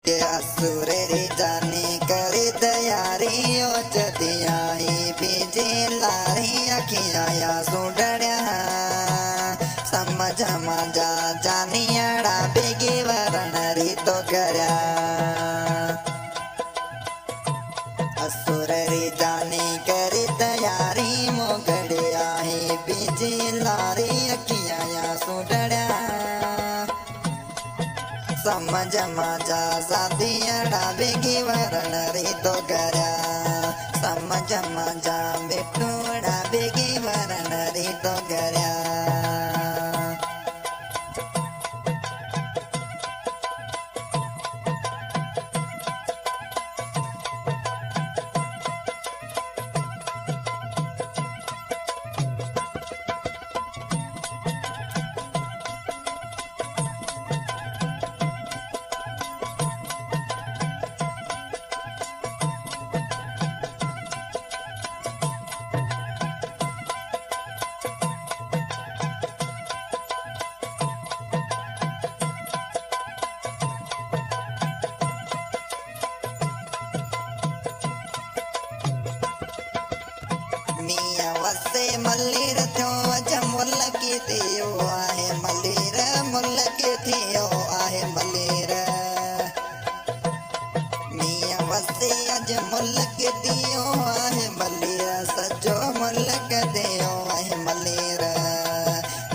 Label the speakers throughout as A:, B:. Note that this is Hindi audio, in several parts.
A: के असुरे रे जाने करे तैयारी ओ चदियाई बीजे लारी अखियाया सुडड़या समझ मजा जानियाड़ा बेगे वरण री तो करया असुर रे जाने करे तैयारी मोगड़िया है बीजे लारी अखियाया सुडड़या समझ मजा साधियाड़ा बेगी वरण रे तो करया समझ मजा बेटूड़ा बेगी वरण रे तो करया मिया वसे मल्लीर थो अज मुल के थियो आहे मल्लीर मुल के थियो आहे मल्लीर मिया वसे अज मुल के थियो आहे मल्लीर सजो मुल के थियो आहे मल्लीर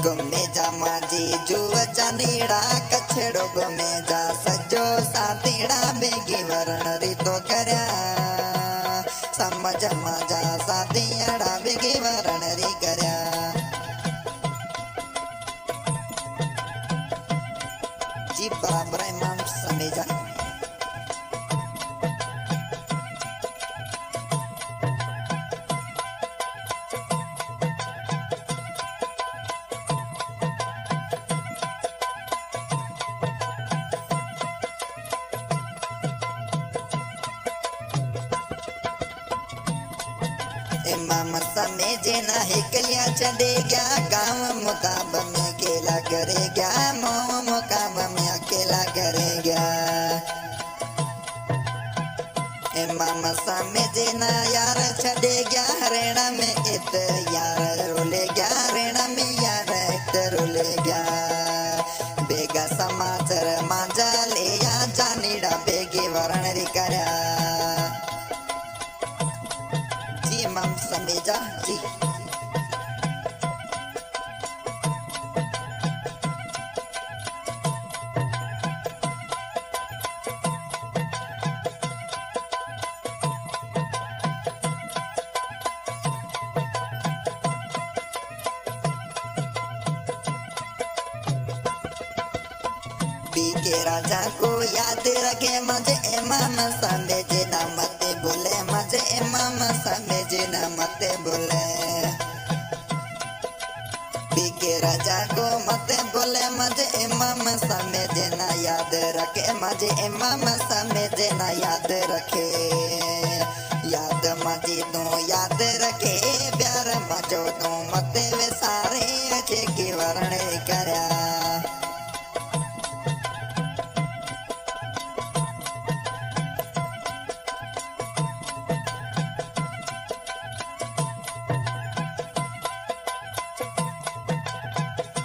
A: गुमे जा माजी जुव चांदीड़ा कछड़ो गुमे जा सजो सातीड़ा बेगी वरण री तो करया समझ मजा साथियाड़ा बेगी वरण री करया जी बराबर इमाम समेजा इमाम समेजे ना हिकलिया चढ़े गया गाँव मुकाब में अकेला करे गया मोह मुकाब में अकेला करे गया इमाम समेजे ना यार चढ़े गया हरियाणा में इत यार रोले गया हरियाणा में यार इत रोले गया बेगा समाचार मांझा ले या जानीड़ा बेगी वरण री करया इमाम समेजा जी बीके राजा को याद रखे मुझे इमाम समेजे ना मत बोले मुझे इमाम समेजे ना मत बोले बीके राजा को मत बोले मुझे इमाम समेजे ना याद रखे मुझे इमाम समेजे ना याद रखे याद मजी तू याद रखे प्यार मजो तू मत वे सारे अच्छे की वरण करया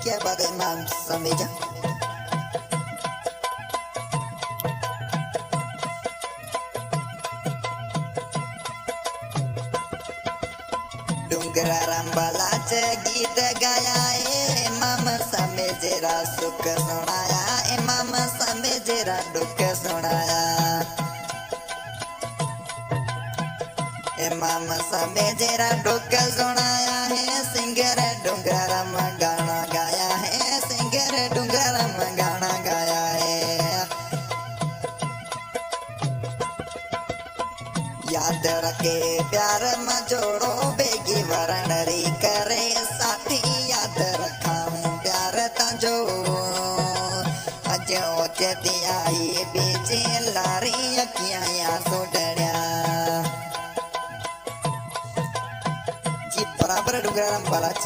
A: क्या बात है इमाम समेजा डुंगरा रंबाला च गीत गाया इमाम समेजेरा सुख सुनाया इमाम समेजेरा दुख सुनाया इमाम समेजेरा दुख सुनाया है सिंगर डुंगरा गाना गाया है सिंगर डुंगरा गाना गाया है याद रखे प्यार मजोड़ो बेगी वरण री करे साथी याद रखा प्यार तजो अजो चतियाई बीजे लारी अखियां सुडड़या जी बराबर डुंगरा बालाच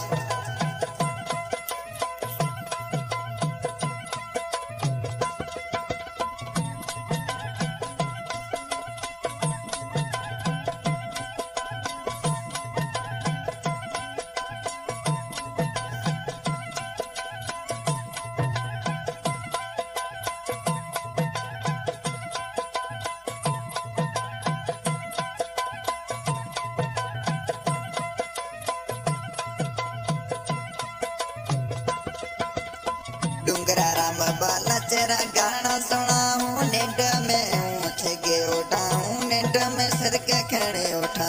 A: डुंगरा राम बाला तेरा गाना सुनाऊं नेट में ऊँच के उठाऊं नेट में सिर के खड़े उठा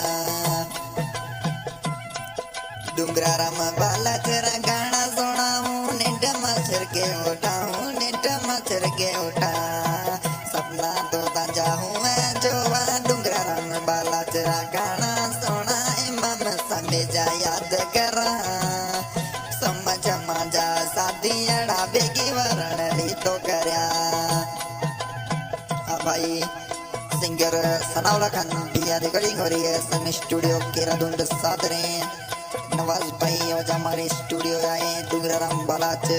A: डुंगरा राम बाला तेरा गाना सुनाऊं नेट में सिर के उठाऊं नेट में सिर के उठा सपना तो ताजा हूँ मैं जो डुंगरा राम बाला तेरा गाना सुना इमाम समेजा याद करा समझ माजा शादी अड़ा बेगी वरण री तो करया भाई सिंगर सनाउल्लाह खान दिया रिकॉर्डिंग हो रही है समी स्टूडियो केरादुंड सादरे नवाज भाई और हमारे स्टूडियो आए डुंगरा राम बालाच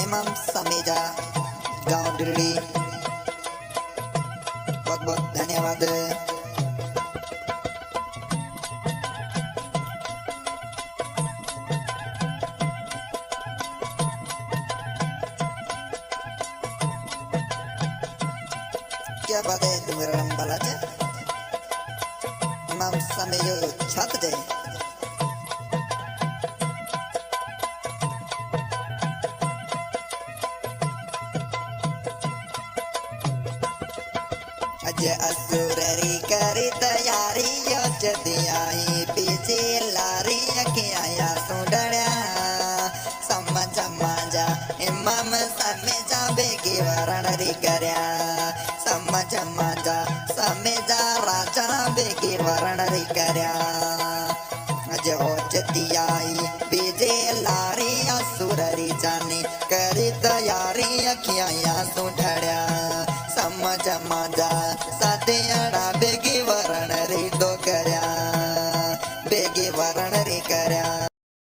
A: इमाम समेजा गांव डिरडी बहुत बहुत धन्यवाद। क्या बात है डुंगरा राम बालाच इमाम समेजो छत दे अजय असुररी करी तैयारी जदी आई पीछे लारी आया सुडड़ा समझ माजा इमाम समेजा बेगी वरण री करया समझ माजा समेजा राजा बेगी वरण री करया अजय हो जदी आई पीछे लारी असुररी जानी करी तैयारी आया सुडड़ा समझ माजा